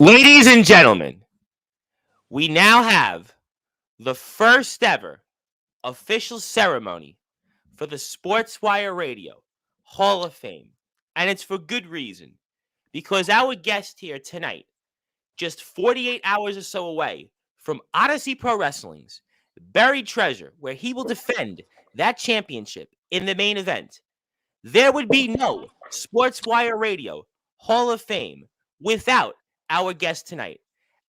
Ladies and gentlemen, we now have the first ever official ceremony for the Sportswire Radio Hall of Fame. And it's for good reason. Because our guest here tonight, just 48 hours or so away from Odyssey Pro Wrestling's Buried Treasure, where he will defend that championship in the main event, there would be no Sportswire Radio Hall of Fame without our guest tonight.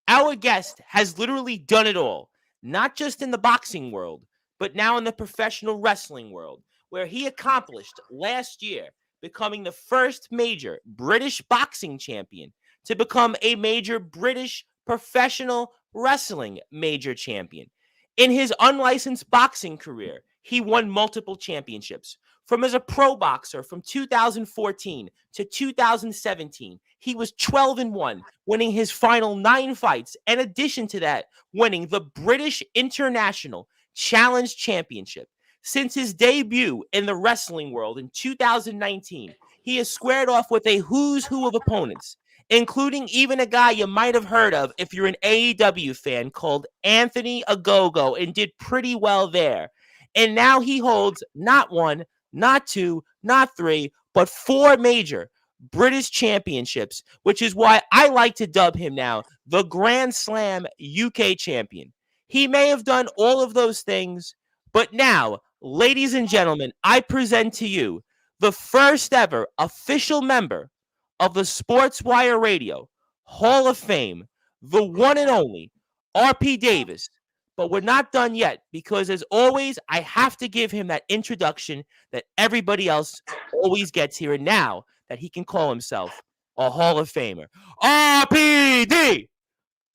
Our guest has literally done it all, not just in the boxing world, but now in the professional wrestling world, where he accomplished last year becoming the first major British boxing champion to become a major British professional wrestling major champion. In his unlicensed boxing career, he won multiple championships. From as a pro boxer from 2014 to 2017, he was 12-1, winning his final 9 fights. In addition to that, winning the British International Challenge Championship. Since his debut in the wrestling world in 2019, he has squared off with a who's who of opponents, including even a guy you might have heard of if you're an AEW fan called Anthony Ogogo, and did pretty well there. And now he holds not one, not two, not three, but 4 major British championships, which is why I like to dub him now the Grand Slam UK champion. He may have done all of those things, but now, ladies and gentlemen, I present to you the first ever official member of the Sportswire Radio Hall of Fame, the one and only R.P. Davies. But we're not done yet, because as always, I have to give him that introduction that everybody else always gets here, and now that he can call himself a Hall of Famer. RPD!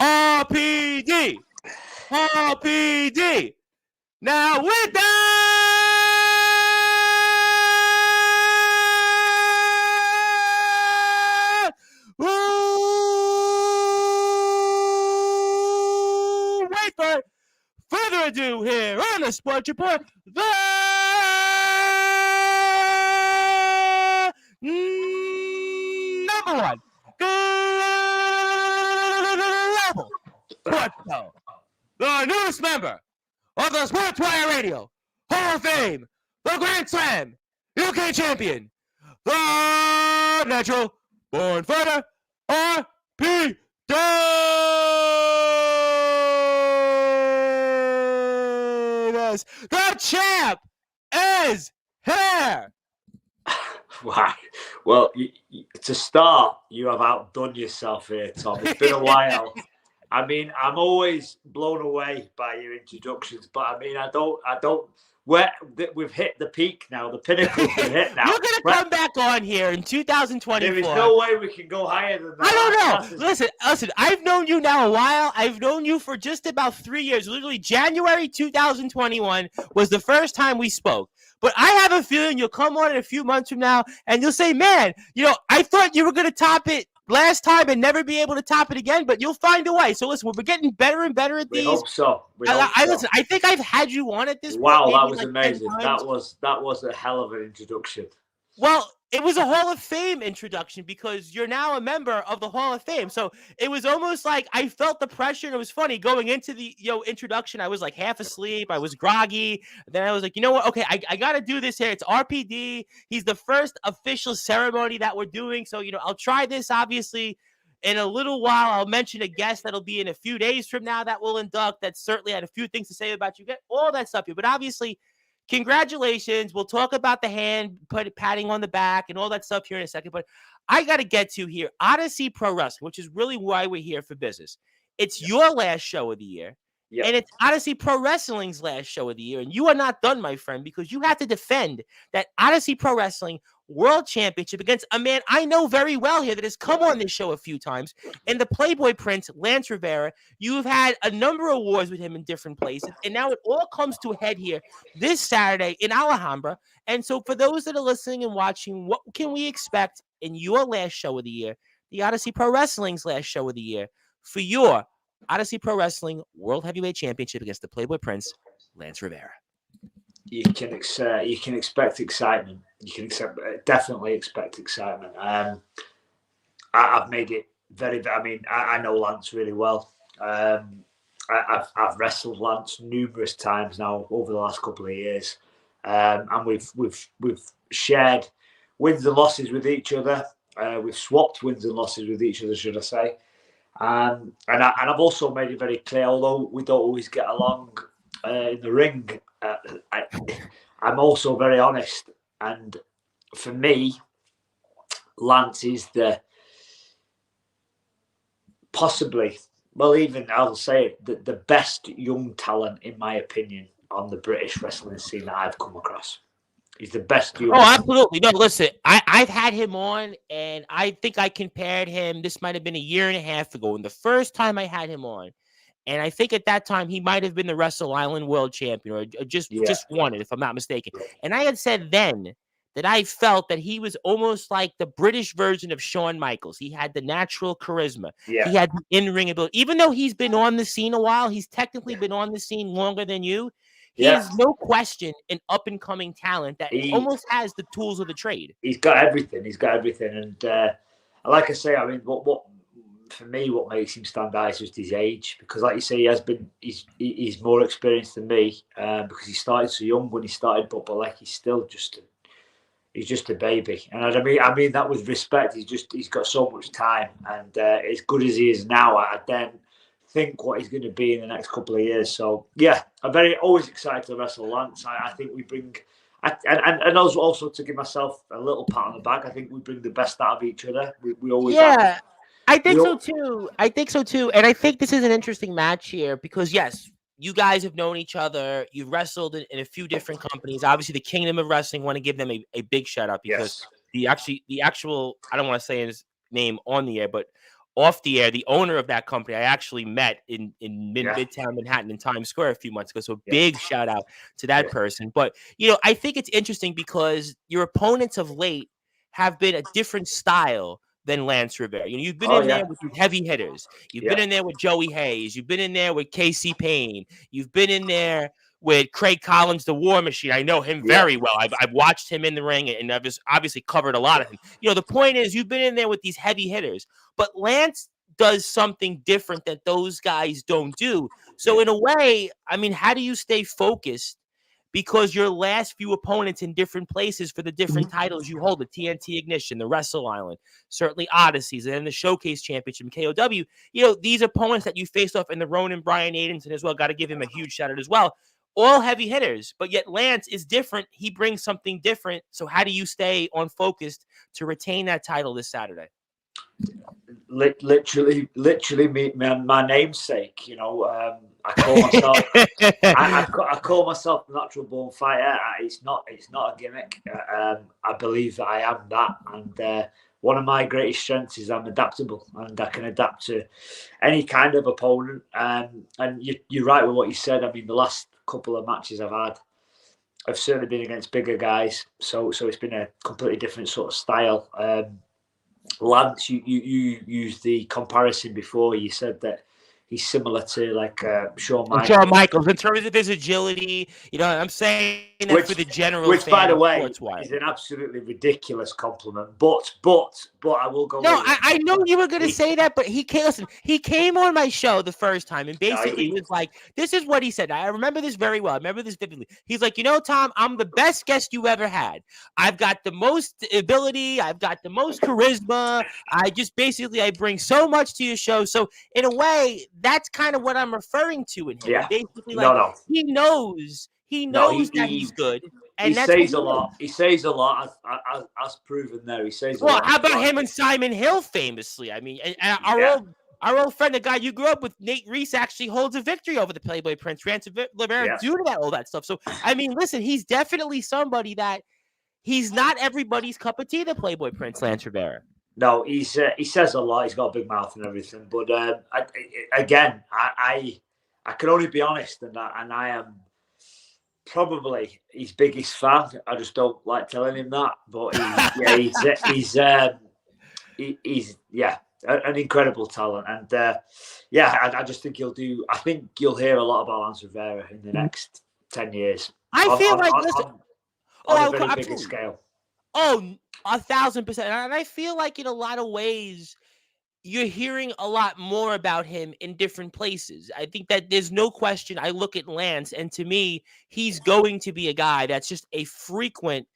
RPD! RPD! Now with that, wait for it. Further ado here on the Sports Report, the number one global sports show, the newest member of the Sportswire Radio Hall of Fame, the Grand Slam UK champion, the natural born fighter, R.P. Davies. The champ is here. Wow. Well, to start, you have outdone yourself here, Tom. It's been a while. I mean, I'm always blown away by your introductions, but I mean, I don't. We've hit the peak now. The pinnacle's been hit now. You're gonna come back on here in 2024. There is no way we can go higher than that. I don't know. Listen. I've known you now a while. I've known you for just about 3 years. Literally, January 2021 was the first time we spoke. But I have a feeling you'll come on in a few months from now, and you'll say, "Man, I thought you were gonna top it last time and never be able to top it again, but you'll find a way." So listen, we're getting better and better at these. We hope so. Listen, I think I've had you on at this point. Wow, that was amazing. That was a hell of an introduction. Well, it was a Hall of Fame introduction because you're now a member of the Hall of Fame. So it was almost like I felt the pressure, and it was funny going into the introduction. I was like half asleep. I was groggy. Then I was like, you know what? Okay, I got to do this here. It's RPD. He's the first official ceremony that we're doing. So, I'll try this, obviously. In a little while, I'll mention a guest that'll be in a few days from now that we'll induct. That certainly had a few things to say about you. Get all that stuff here. But obviously, congratulations. We'll talk about the hand, patting on the back and all that stuff here in a second. But I got to get to here Odyssey Pro Wrestling, which is really why we're here for business. It's your last show of the year. Yep. And it's Odyssey Pro Wrestling's last show of the year. And you are not done, my friend, because you have to defend that Odyssey Pro Wrestling World Championship against a man I know very well here that has come on this show a few times. And the Playboy Prince, Lance Rivera. You've had a number of wars with him in different places. And now it all comes to a head here this Saturday in Alhambra. And so for those that are listening and watching, what can we expect in your last show of the year, the Odyssey Pro Wrestling's last show of the year, for your Odyssey Pro Wrestling World Heavyweight Championship against the Playboy Prince, Lance Rivera? You can expect excitement. You can definitely expect excitement. I've made it I mean, I know Lance really well. I've wrestled Lance numerous times now over the last couple of years, and we've shared wins and losses with each other. We've swapped wins and losses with each other, should I say? And I've also made it very clear, although we don't always get along in the ring, I'm also very honest. And for me, Lance is possibly, well, even I'll say it, the best young talent, in my opinion, on the British wrestling scene that I've come across. He's the best young. Oh, absolutely. No, listen, I've had him on, and I think I compared him. This might have been a year and a half ago, and the first time I had him on, and I think at that time he might have been the Wrestle Island World Champion, or just won it, if I'm not mistaken. And I had said then that I felt that he was almost like the British version of Shawn Michaels. He had the natural charisma. Yeah. He had the in-ring ability. Even though he's been on the scene a while, he's technically been on the scene longer than you. He is no question an up-and-coming talent that almost has the tools of the trade. He's got everything. And like I say, I mean, what for me, what makes him stand out is just his age. Because, like you say, he's more experienced than me because he started so young when he started, but like he's still just a baby. And I mean that with respect. He's got so much time, and as good as he is now, I then think what he's going to be in the next couple of years. So yeah, I'm always excited to wrestle Lance. I think we bring, and also to give myself a little pat on the back, I think we bring the best out of each other. We always have. I think so too. And I think this is an interesting match here because yes, you guys have known each other. You've wrestled in a few different companies. Obviously, the Kingdom of Wrestling, want to give them a big shout out because the actual I don't want to say his name on the air, but off the air, the owner of that company I actually met in Midtown Manhattan in Times Square a few months ago. So big shout out to that person. But I think it's interesting because your opponents of late have been a different style than Lance Rivera. You've been in there with heavy hitters. You've been in there with Joey Hayes. You've been in there with Casey Payne. You've been in there with Craig Collins, the War Machine. I know him very well. I've watched him in the ring, and I've just obviously covered a lot of him. The point is, you've been in there with these heavy hitters, but Lance does something different that those guys don't do. So in a way, I mean, how do you stay focused? Because your last few opponents in different places for the different titles you hold, the TNT Ignition, the Wrestle Island, certainly Odysseys, and then the Showcase Championship in KOW, these opponents that you faced off in the Ronan Brian Adenson as well, got to give him a huge shout out as well. All heavy hitters, but yet Lance is different. He brings something different. So how do you stay on focused to retain that title this Saturday? Literally, my namesake. I call myself. I call myself the natural born fighter. It's not a gimmick. I believe that I am that, and one of my greatest strengths is I'm adaptable, and I can adapt to any kind of opponent. And you're right with what you said. I mean, the last couple of matches I've had, I've certainly been against bigger guys, so it's been a completely different sort of style. Lance, you used the comparison before. You said that he's similar to like Shawn Michaels. In terms of his agility. I'm saying that for the general which, fan, by the way, Sportzwire is an absolutely ridiculous compliment. But I will go. No, I know you were going to say that, but he came on my show the first time and basically was like, this is what he said. I remember this very well. I remember this vividly. He's like, Tom, I'm the best guest you ever had. I've got the most ability. I've got the most charisma. I bring so much to your show. So in a way, that's kind of what I'm referring to in him. Yeah. Basically, he knows that he's good. And he says a lot. He says a lot, as proven there. He says a lot. Well, how about him and Simon Hill famously? I mean, and our old friend, the guy you grew up with, Nate Reese, actually holds a victory over the Playboy Prince, Rance Rivera, due to all that stuff. So, I mean, listen, he's definitely somebody that he's not everybody's cup of tea, the Playboy Prince, Lance Rivera. No, he says a lot. He's got a big mouth and everything. But I can only be honest, and I am probably his biggest fan. I just don't like telling him that. But he's an incredible talent, and I just think he'll do. I think you'll hear a lot about Lance Rivera in the next 10 years. I feel like on a very bigger scale. Oh, 1,000%. And I feel like in a lot of ways, you're hearing a lot more about him in different places. I think that there's no question. I look at Lance, and to me, he's going to be a guy that's just a frequent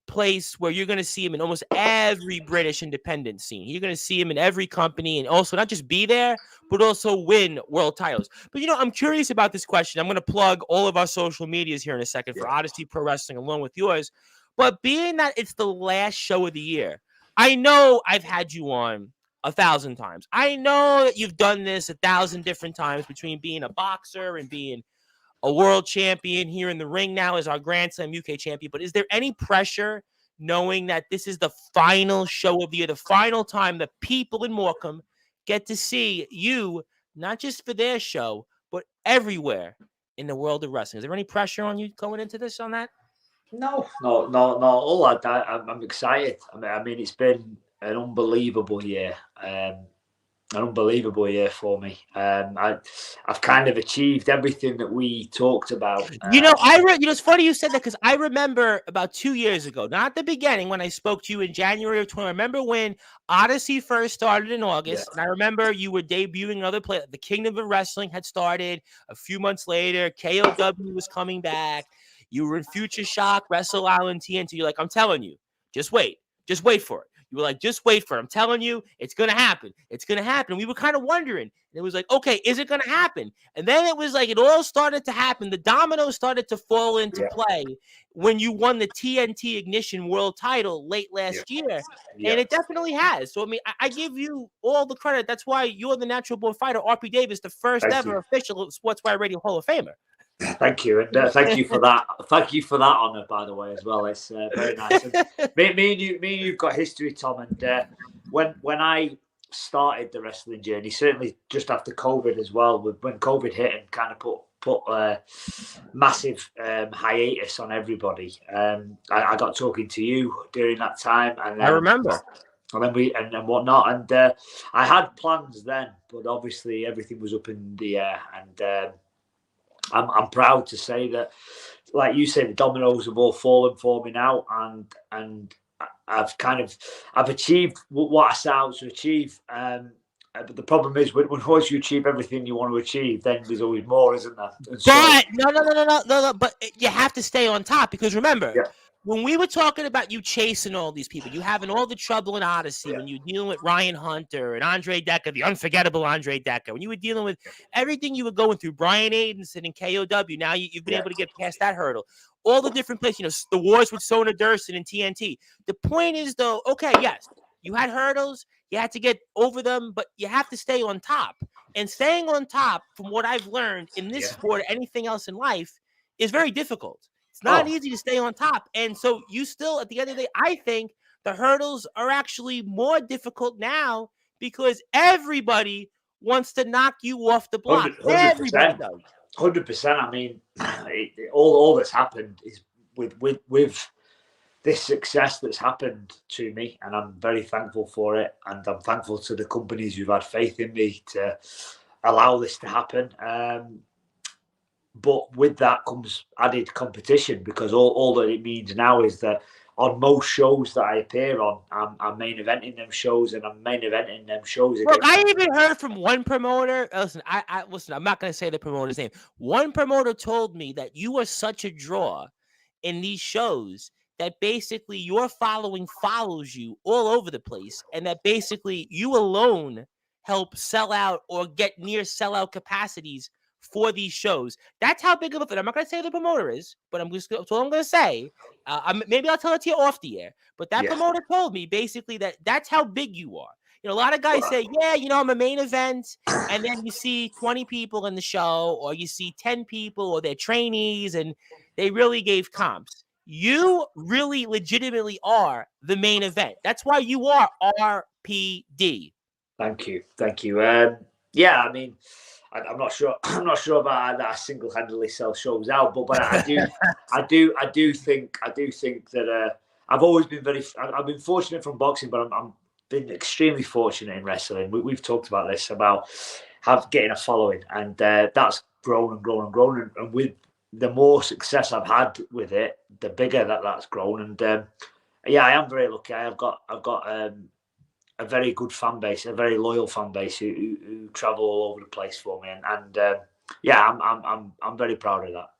place where you're going to see him in almost every British independent scene. You're going to see him in every company, and also not just be there, but also win world titles. But, I'm curious about this question. I'm going to plug all of our social medias here in a second for Odyssey Pro Wrestling along with yours. But being that it's the last show of the year, I know I've had you on 1,000 times. I know that you've done this 1,000 different times between being a boxer and being a world champion here in the ring now as our Grand Slam UK champion. But is there any pressure knowing that this is the final show of the year, the final time the people in Morecambe get to see you, not just for their show, but everywhere in the world of wrestling? Is there any pressure on you going into this on that? No. All I'm excited. I mean, it's been an unbelievable year. An unbelievable year for me. I've kind of achieved everything that we talked about. It's funny you said that because I remember about 2 years ago, not the beginning when I spoke to you in January of 20. I remember when Odyssey first started in August, and I remember you were debuting another play. The Kingdom of Wrestling had started a few months later. KOW was coming back. You were in Future Shock, Wrestle Island, TNT. You're like, I'm telling you, just wait for it. You were like, just wait for it. I'm telling you, it's going to happen. It's going to happen. We were kind of wondering. And it was like, okay, is it going to happen? And then it was like, it all started to happen. The dominoes started to fall into play when you won the TNT Ignition World title late last year. And it definitely has. So, I mean, I give you all the credit. That's why you're the natural born fighter. RP Davies, the first ever official Sportswire Radio Hall of Famer. Thank you, and thank you for that. Thank you for that honour, by the way, as well. It's very nice. And me and you've got history, Tom. And when I started the wrestling journey, certainly just after COVID as well, when COVID hit and kind of put a massive hiatus on everybody, I got talking to you during that time, and I remember. And then and whatnot, and I had plans then, but obviously everything was up in the air, and I'm proud to say that, like you said, the dominoes have all fallen for me now, and I've achieved what I set out to achieve. But the problem is, once you achieve everything you want to achieve, then there's always more, isn't there? But no. But you have to stay on top because remember. Yeah. When we were talking about you chasing all these people, you having all the trouble in Odyssey, when you were dealing with Ryan Hunter and Andre Decker, the unforgettable Andre Decker, when you were dealing with everything you were going through, Brian Aidenson and KOW, now you've been able to get past that hurdle. All the different places, the wars with Sona Durson and TNT. The point is, though, okay, yes, you had hurdles, you had to get over them, but you have to stay on top. And staying on top, from what I've learned in this sport or anything else in life, is very difficult. It's not easy to stay on top. And so you still, at the end of the day, I think the hurdles are actually more difficult now because everybody wants to knock you off the block. 100%. Everybody does. 100%. I mean, all that's happened is with this success that's happened to me, and I'm very thankful for it. And I'm thankful to the companies who've had faith in me to allow this to happen. But with that comes added competition, because all that it means now is that on most shows that I appear on, I'm main eventing them shows, and I'm main eventing them shows. Look, I even heard from one promoter. Listen, I'm not going to say the promoter's name. One promoter told me that you are such a draw in these shows that basically your following follows you all over the place, and that basically you alone help sell out or get near sellout capacities for these shows. That's how big of a fan. I'm not going to say who the promoter is, but that's all I'm going to say. Maybe I'll tell it to you off the air. But that promoter told me basically that's how big you are. A lot of guys say, I'm a main event, and then you see 20 people in the show, or you see 10 people, or they're trainees, and they really gave comps. You really legitimately are the main event. That's why you are RPD. Thank you. I mean, I'm not sure about that. I single-handedly sell shows out, but I do think that I've always been I've been fortunate from boxing, but I'm been extremely fortunate in wrestling. We've talked about this, about getting a following, and that's grown and grown and grown. And with the more success I've had with it, the bigger that's grown. And I am very lucky. I've got a very good fan base, a very loyal fan base who travel all over the place for me, and yeah, I'm very proud of that.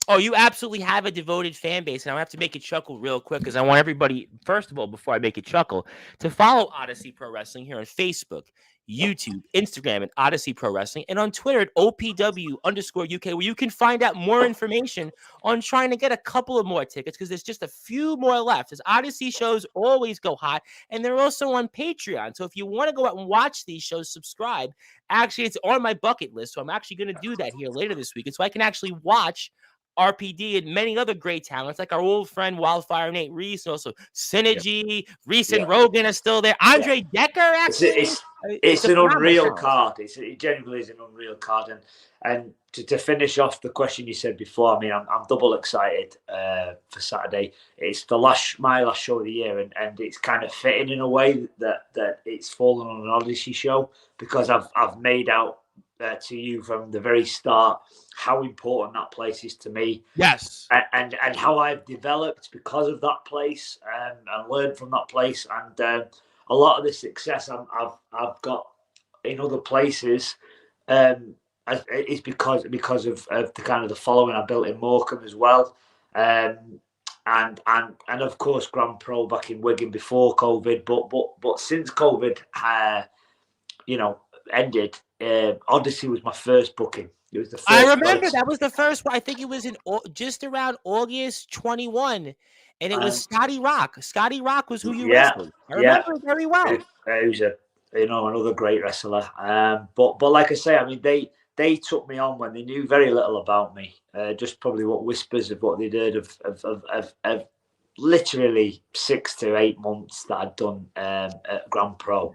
Oh, you absolutely have a devoted fan base, and I have to make it chuckle real quick because I want everybody, first of all, before I make it chuckle, to follow Odyssey Pro Wrestling here on Facebook, YouTube, Instagram, and Odyssey Pro Wrestling, and on Twitter at OPW_UK, where you can find out more information on trying to get a couple of more tickets because there's just a few more left. As Odyssey shows always go hot, and they're also on Patreon. So if you want to go out and watch these shows, subscribe. Actually, it's on my bucket list, so I'm actually going to do that here later this week, and so I can actually watch RPD and many other great talents, like our old friend Wildfire Nate Reese, and also Synergy, Reese and Rogan are still there. Andre Decker, actually. It's an unreal card. It genuinely is an unreal card. And to finish off the question you said before, I mean, I'm double excited for Saturday. It's my last show of the year, and it's kind of fitting in a way that it's fallen on an Odyssey show because I've made out to you from the very start how important that place is to me. Yes. And how I've developed because of that place and learned from that place. And a lot of the success I've got in other places is because of the kind of the following I built in Morecambe as well. And of course Grand Pro back in Wigan before COVID, but since COVID ended, Odyssey was my first booking. It was the first. I remember that was the first one. I think it was in just around August 21, and it was Scotty Rock. Scotty Rock was who you wrestled. I remember it very well. He was another great wrestler. But like I say, I mean they took me on when they knew very little about me. Just probably what whispers of what they'd heard of literally 6 to 8 months that I'd done at Grand Pro.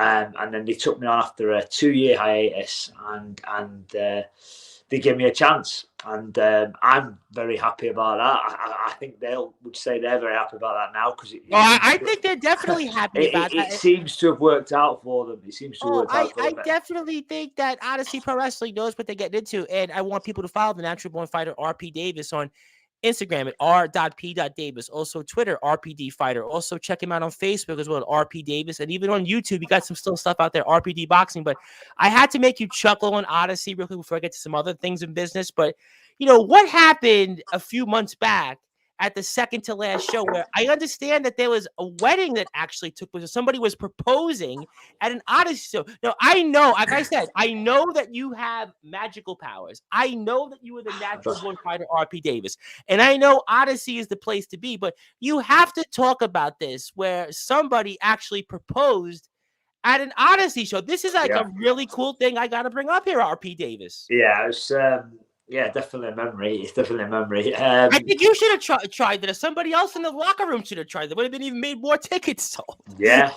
And then they took me on after a 2-year hiatus, and they gave me a chance, and I'm very happy about that. I think they would say they're very happy about that now because I think they're definitely happy about that. It seems to have worked out for them. It seems to have worked out for them. I definitely think that Odyssey Pro Wrestling knows what they're getting into, and I want people to follow the Natural Born Fighter RP Davis on Instagram at r.p.davis, also Twitter RPD Fighter. Also check him out on Facebook as well at RP Davis, and even on YouTube, you got some still stuff out there, RPD Boxing. But I had to make you chuckle on Odyssey real quick before I get to some other things in business. But what happened a few months back at the second to last show, where I understand that there was a wedding that actually took place. Somebody was proposing at an Odyssey show. Now, I know, like I said, I know that you have magical powers. I know that you are the natural born fighter, RP Davis. And I know Odyssey is the place to be, but you have to talk about this where somebody actually proposed at an Odyssey show. This is like a really cool thing I got to bring up here, RP Davis. Yeah, it's definitely a memory. It's definitely a memory. I think you should have tried that. Somebody else in the locker room should have tried that. Would have been even made more tickets sold. Yeah.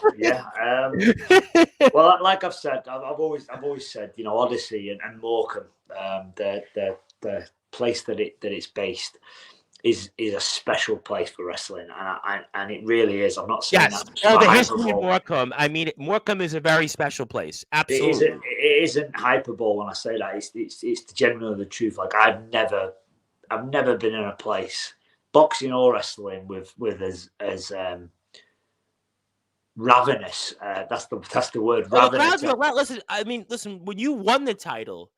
Well, like I've said, I've always said, Odyssey and Morecambe, the place that it's based is a special place for wrestling, and it really is. I'm not saying that. Oh, the history of Morecambe. I mean, Morecambe is a very special place. Absolutely, it isn't hyperbole when I say that. It's genuinely the truth. Like I've never been in a place, boxing or wrestling, with as ravenous. That's the word. Well, ravenous. The crowds listen. When you won the title,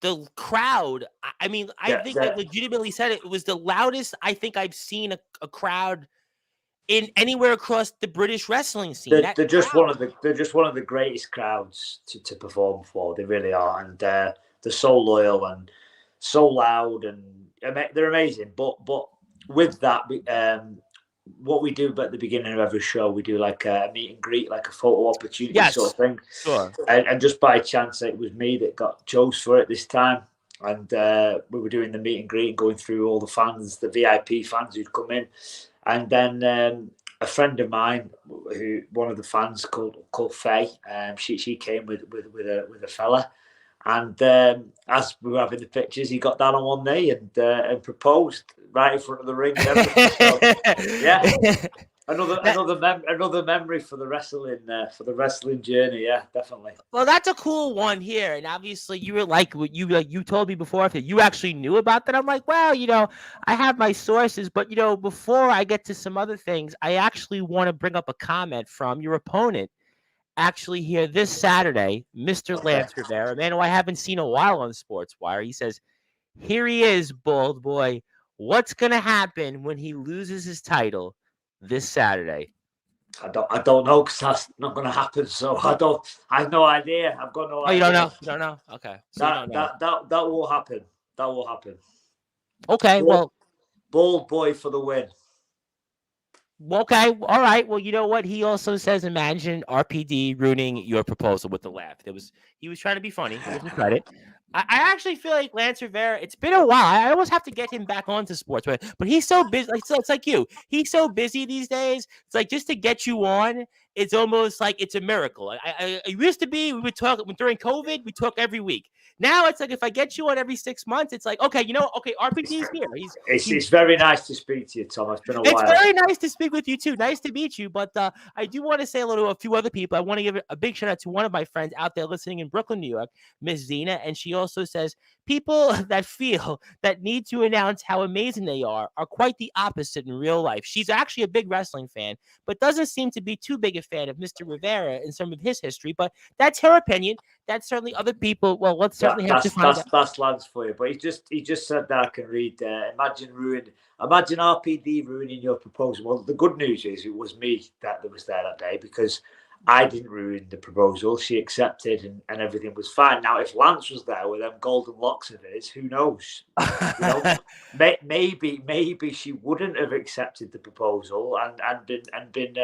the crowd, I think I legitimately said it was the loudest I think I've seen a crowd in anywhere across the British wrestling scene. They're just one of the greatest crowds to perform for. They really are, and they're so loyal and so loud, and they're amazing. But with that, what we do at the beginning of every show, we do like a meet and greet, like a photo opportunity sort of thing. Sure. And just by chance, it was me that got chose for it this time. And we were doing the meet and greet and going through all the fans, the VIP fans who'd come in. And then a friend of mine, one of the fans called Faye, she came with a fella. And as we were having the pictures, he got down on one knee and proposed right in front of the ring. So, yeah, another memory for the wrestling journey. Yeah, definitely. Well, that's a cool one here, and obviously you were like you told me before that you actually knew about that. I'm like, well, I have my sources, but before I get to some other things, I actually want to bring up a comment from your opponent actually here this Saturday, Mr. Okay. Lance Rivera, man who I haven't seen a while on Sportswire. He says, here he is, bald boy. What's going to happen when he loses his title this Saturday? I don't know because that's not going to happen. So I have no idea. I've got no Oh, you don't idea. know? You don't know? Okay. So you don't know. That will happen. That will happen. Okay. Well, Bald boy for the win. okay. All right. Well, you know what? He also says, imagine RPD ruining your proposal with the laugh. He was trying to be funny. Give him credit. I actually feel like Lance Rivera, it's been a while. I almost have to get him back onto sports, but he's so busy. Like, so it's like you. He's so busy these days. It's like just to get you on, it's almost like it's a miracle. It used to be, we would talk during COVID, we talk every week. Now it's like if I get you on every 6 months, it's like, okay, you know, okay, RPD's here. It's very nice to speak to you, Tom. It's been a while. It's very nice to speak with you too. Nice to meet you. But I do want to say a few other people. I want to give a big shout out to one of my friends out there listening in Brooklyn, New York, Miss Zena. And she also says people that feel that need to announce how amazing they are quite the opposite in real life. She's actually a big wrestling fan, but doesn't seem to be too big a fan of Mr. Rivera and some of his history. But that's her opinion. That's certainly other people. Well, let's certainly have to find out. That's Lance for you. But he just said that I can read. Imagine RPD ruining your proposal. Well, the good news is it was me that was there that day because I didn't ruin the proposal. She accepted and everything was fine. Now, if Lance was there with them golden locks of his, who knows? You know, maybe she wouldn't have accepted the proposal and been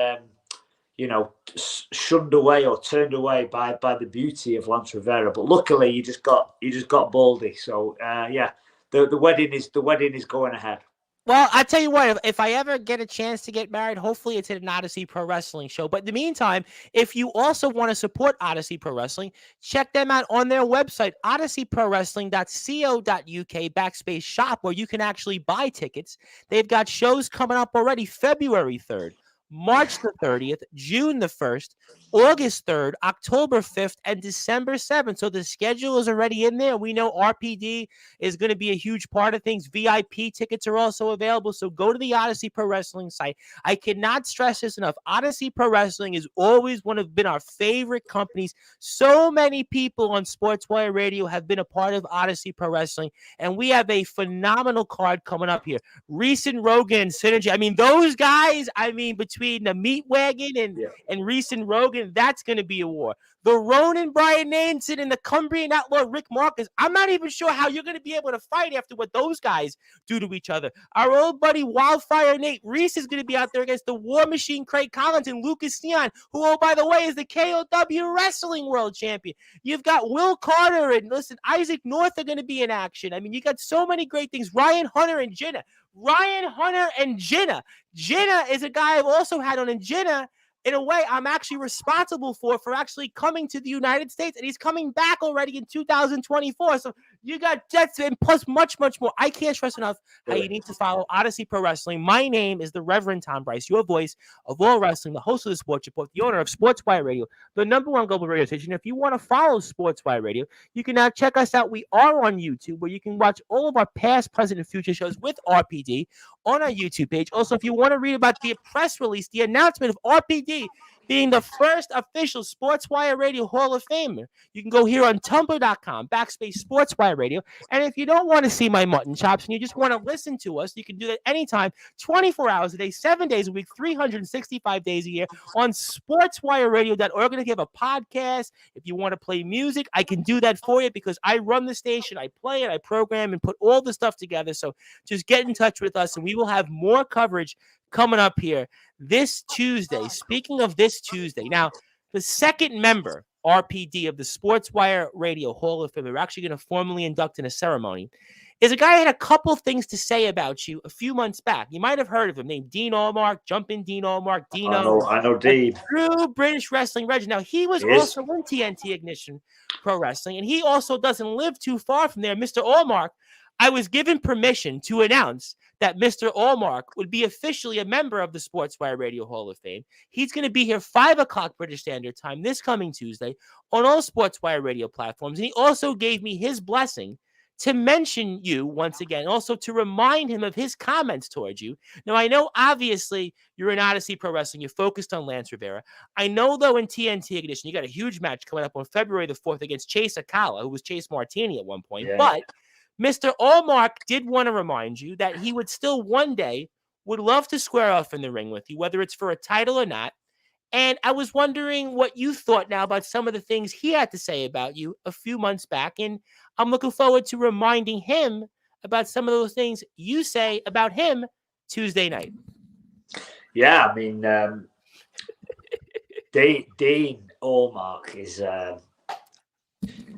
shunned away or turned away by the beauty of Lance Rivera. But luckily, you just got Baldy. So the wedding is going ahead. Well, I tell you what, if I ever get a chance to get married, hopefully it's at an Odyssey Pro Wrestling show. But in the meantime, if you also want to support Odyssey Pro Wrestling, check them out on their website, odysseyprowrestling.co.uk/shop, where you can actually buy tickets. They've got shows coming up already February 3rd, March the 30th, June the 1st, August 3rd, October 5th, and December 7th. So the schedule is already in there. We know RPD is going to be a huge part of things. VIP tickets are also available. So go to the Odyssey Pro Wrestling site. I cannot stress this enough. Odyssey Pro Wrestling is always been our favorite companies. So many people on Sportswire Radio have been a part of Odyssey Pro Wrestling, and we have a phenomenal card coming up here. Reese and Rogan and Synergy. I mean, those guys, between the Meat Wagon and Reese and Rogan, that's going to be a war. The Ronin Brian Nanson and the Cumbrian Outlaw Rick Marcus, I'm not even sure how you're going to be able to fight after what those guys do to each other. Our old buddy Wildfire Nate Reese is going to be out there against the War Machine Craig Collins and Lucas Theon, who, oh, by the way, is the KOW Wrestling World Champion. You've got Will Carter and, Isaac North are going to be in action. I mean, you got so many great things. Ryan Hunter and Jenna. Jenna is a guy I've also had on, and Jenna, in a way, I'm actually responsible for actually coming to the United States, and he's coming back already in 2024. So you got Jets and plus much, much more. I can't stress enough how you need to follow Odyssey Pro Wrestling. My name is the Reverend Tom Bryce, your voice of all wrestling, the host of the Sports Report, the owner of Sportswire Radio, the #1 global radio station. If you want to follow Sportswire Radio, you can now check us out. We are on YouTube, where you can watch all of our past, present, and future shows with RPD on our YouTube page. Also, if you want to read about the press release, the announcement of RPD being the first official Sportswire Radio Hall of Famer, you can go here on tumblr.com/Sportswire Radio. And if you don't want to see my mutton chops and you just want to listen to us, you can do that anytime, 24 hours a day, 7 days a week, 365 days a year on sportswireradio.org. We're going to give a podcast. If you want to play music, I can do that for you because I run the station. I play it, I program, and put all the stuff together. So just get in touch with us, and we will have more coverage coming up here this Tuesday. Speaking of this Tuesday, now, the second member, RPD, of the Sportswire Radio Hall of Fame, we're actually going to formally induct in a ceremony, is a guy who had a couple things to say about you a few months back. You might have heard of him, named Dean Allmark, Jumpin' Dean Allmark, Dino. I know Dean. True British wrestling legend. Now, he was also in TNT Ignition Pro Wrestling, and he also doesn't live too far from there. Mr. Allmark, I was given permission to announce that Mr. Allmark would be officially a member of the Sportswire Radio Hall of Fame. He's going to be here 5 o'clock British Standard Time this coming Tuesday on all Sportswire Radio platforms. And he also gave me his blessing to mention you once again, also to remind him of his comments towards you. Now, I know obviously you're in Odyssey Pro Wrestling. You're focused on Lance Rivera. I know, though, in TNT edition, you got a huge match coming up on February the 4th against Chase Akala, who was Chase Martini at one point. But Mr. Allmark did want to remind you that he would still one day would love to square off in the ring with you, whether it's for a title or not. And I was wondering what you thought now about some of the things he had to say about you a few months back. And I'm looking forward to reminding him about some of those things you say about him Tuesday night. Yeah, I mean, Dean Allmark is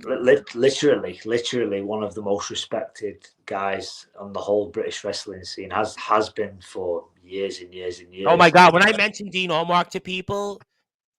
literally one of the most respected guys on the whole British wrestling scene. Has been for years and years and years. Oh my God! When I mention Dean Allmark to people,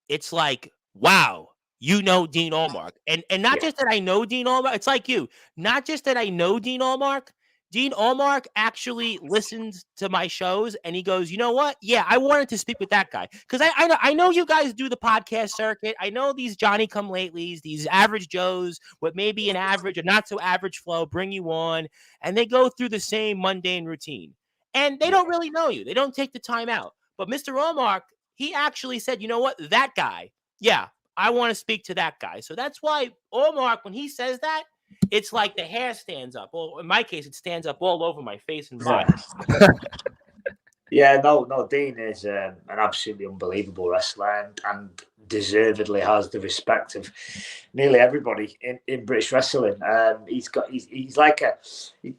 it's like, wow, you know Dean Allmark. And not just that I know Dean Allmark, it's like you. Not just that I know Dean Allmark. Dean Allmark actually listens to my shows and he goes, you know what? Yeah, I wanted to speak with that guy. Because I know you guys do the podcast circuit. I know these Johnny-come-latelys, these average Joes with maybe an average or not so average flow bring you on. And they go through the same mundane routine. And they don't really know you. They don't take the time out. But Mr. Allmark, he actually said, you know what? That guy. Yeah, I want to speak to that guy. So that's why Allmark, when he says that, it's like the hair stands up. Well, in my case, it stands up all over my face and body. Yeah, no, Dean is an absolutely unbelievable wrestler and deservedly has the respect of nearly everybody in British wrestling. He's like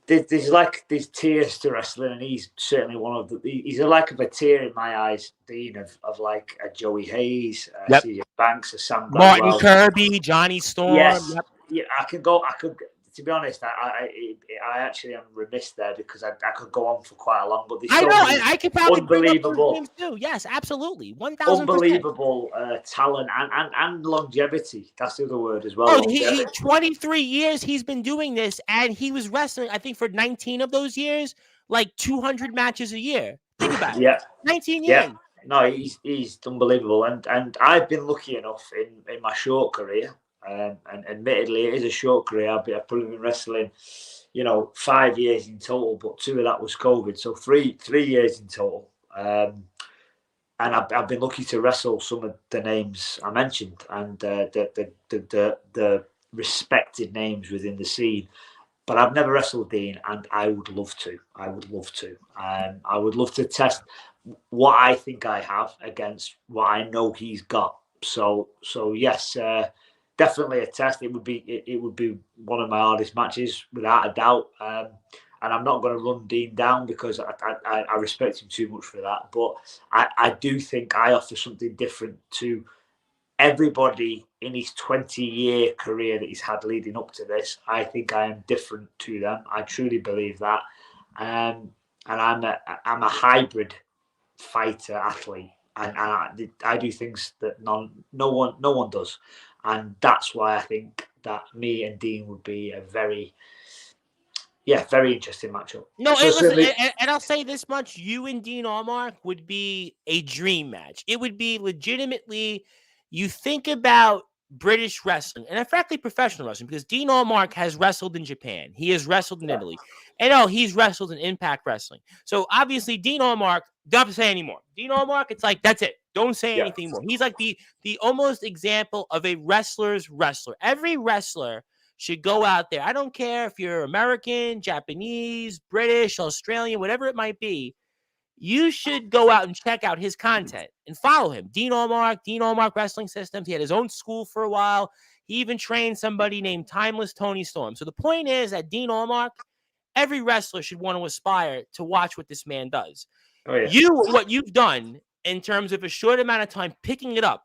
there's tiers to wrestling, and he's certainly one of the. He's like a tier in my eyes, Dean, of like a Joey Hayes, CJ Banks, a Sam Gladwell, Martin Kirby, Johnny Storm. Yes, yeah, I could. To be honest, I actually am remiss there because I could go on for quite a long. But I know I could probably unbelievable names too. Yes, absolutely, 1,000%. Unbelievable talent and longevity. That's the other word as well. Oh, he 23 years he's been doing this, and he was wrestling. I think for 19 of those years, like 200 matches a year. Think about it. 19 years. Yeah. No, he's unbelievable, and I've been lucky enough in my short career. And admittedly, it is a short career. I've probably been wrestling, 5 years in total, but 2 of that was COVID, so three years in total. And I've been lucky to wrestle some of the names I mentioned and the respected names within the scene. But I've never wrestled Dean, and I would love to. I would love to test what I think I have against what I know he's got. So yes. Definitely a test. It would be one of my hardest matches without a doubt. And I'm not going to run Dean down because I respect him too much for that. But I do think I offer something different to everybody in his 20-year career that he's had leading up to this. I think I am different to them. I truly believe that. And I'm a hybrid fighter athlete, and I do things that no one does. And that's why I think that me and Dean would be a very interesting matchup. No, and I'll say this much. You and Dean Allmark would be a dream match. It would be legitimately, you think about British wrestling, and frankly professional wrestling, because Dean Allmark has wrestled in Japan. He has wrestled in Italy. And he's wrestled in Impact Wrestling. So obviously Dean Allmark, don't have to say anymore. Dean Allmark, it's like, that's it. Don't say anything more. He's like the almost example of a wrestler's wrestler. Every wrestler should go out there. I don't care if you're American, Japanese, British, Australian, whatever it might be. You should go out and check out his content and follow him. Dean Allmark Wrestling Systems. He had his own school for a while. He even trained somebody named Timeless Tony Storm. So the point is that Dean Allmark, every wrestler should want to aspire to watch what this man does. Oh, yeah. What you've done in terms of a short amount of time, picking it up,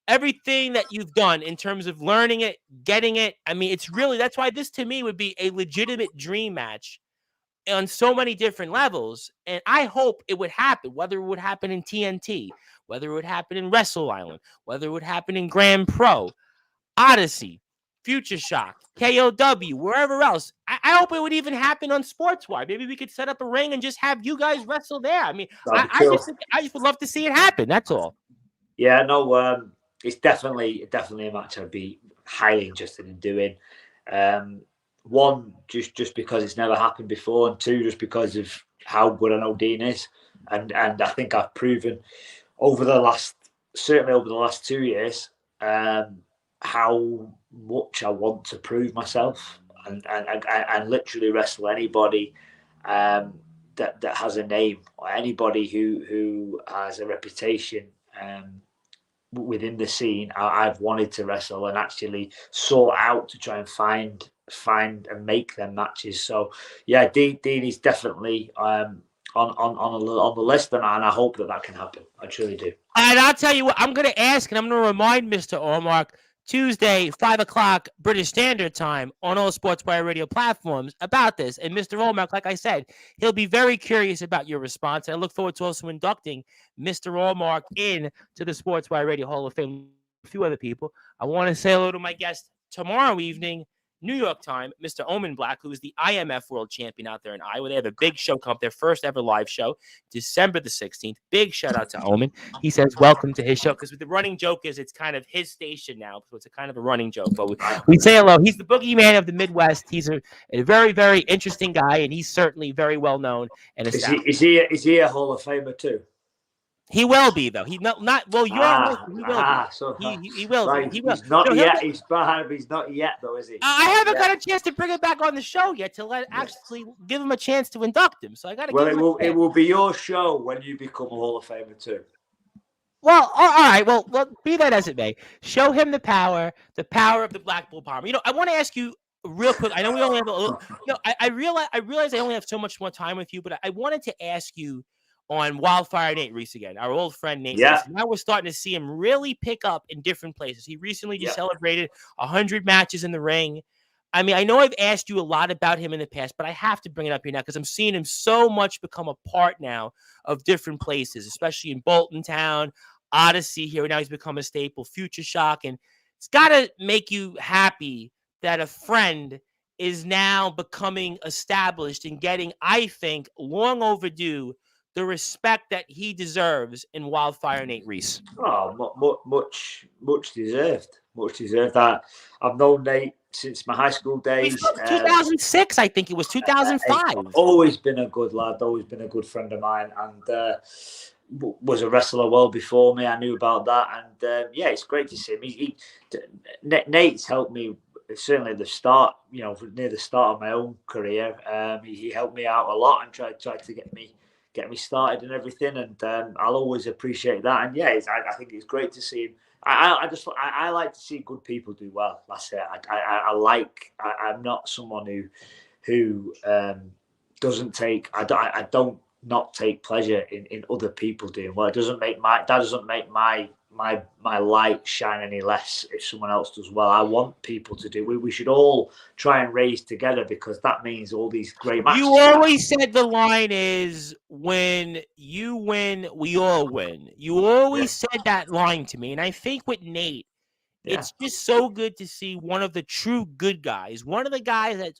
everything that you've done in terms of learning it, getting it. I mean, it's really, that's why this to me would be a legitimate dream match on so many different levels. And I hope it would happen, whether it would happen in TNT, whether it would happen in Wrestle Island, whether it would happen in Grand Pro, Odyssey, Future Shock, KOW, wherever else. I hope it would even happen on Sportzwire. Maybe we could set up a ring and just have you guys wrestle there. I mean, I just would love to see it happen. That's all. Yeah, no, it's definitely a match I'd be highly interested in doing. one, just because it's never happened before, and two, just because of how good I know Dean is, and I think I've proven certainly over the last 2 years, how much I want to prove myself and literally wrestle anybody that has a name, or anybody who has a reputation within the scene. I've wanted to wrestle and actually sort out to try and find and make them matches. So yeah, Dean is definitely on the list, and I hope that can happen. I truly do. And I'll tell you what, I'm going to ask, and I'm going to remind Mr. Ormark, Tuesday, 5 o'clock British Standard Time on all Sportswire radio platforms about this. And Mr. Ormark, like I said, he'll be very curious about your response. I look forward to also inducting Mr. Ormark into the Sportswire Radio Hall of Fame. A few other people. I want to say hello to my guest tomorrow evening, New York time, Mr. Omen Black, who is the IMF World Champion out there in Iowa. They have a big show coming up, their first ever live show, December the 16th. Big shout out to Omen. He says, welcome to his show, because the running joke is it's kind of his station now, so it's a kind of a running joke. But we say hello. He's the boogeyman of the Midwest. He's a very, very interesting guy, and he's certainly very well known. And is he a Hall of Famer too? He will be, though. He not well. He will be. So he will. Right. He will. He's not yet. He's not yet, though, is he? I haven't got a chance to bring him back on the show yet to actually give him a chance to induct him. So I got to. Well, it will be your show when you become a Hall of Famer too. Well, all right. Well, be that as it may, show him the power of the Black Bull Bomber. I want to ask you real quick. I know we only have a little. I realize I only have so much more time with you, but I wanted to ask you on Wildfire Nate Reese again, our old friend Nate Reese. Now we're starting to see him really pick up in different places. He recently just celebrated 100 matches in the ring. I mean, I know I've asked you a lot about him in the past, but I have to bring it up here now because I'm seeing him so much become a part now of different places, especially in Bolton Town, Odyssey here. Now he's become a staple, Future Shock. And it's got to make you happy that a friend is now becoming established and getting, I think, long overdue, the respect that he deserves in Wildfire Nate Reese. Oh, much deserved. Much deserved. I've known Nate since my high school days. 2006, I think it was 2005. Always been a good lad. Always been a good friend of mine, and was a wrestler well before me. I knew about that, and it's great to see him. Nate's helped me. Certainly at the start, near the start of my own career, he helped me out a lot and tried to get me started and everything, and I'll always appreciate that. And I think it's great to see him. I like to see good people do well. That's it. I'm not someone who doesn't take. I don't not take pleasure in other people doing well. That doesn't make my light shine any less if someone else does well. I want people to do. We should all try and raise together, because that means all these great matches. You always said the line is, when you win, we all win. You always said that line to me, and I think with Nate, it's just so good to see one of the true good guys. One of the guys that's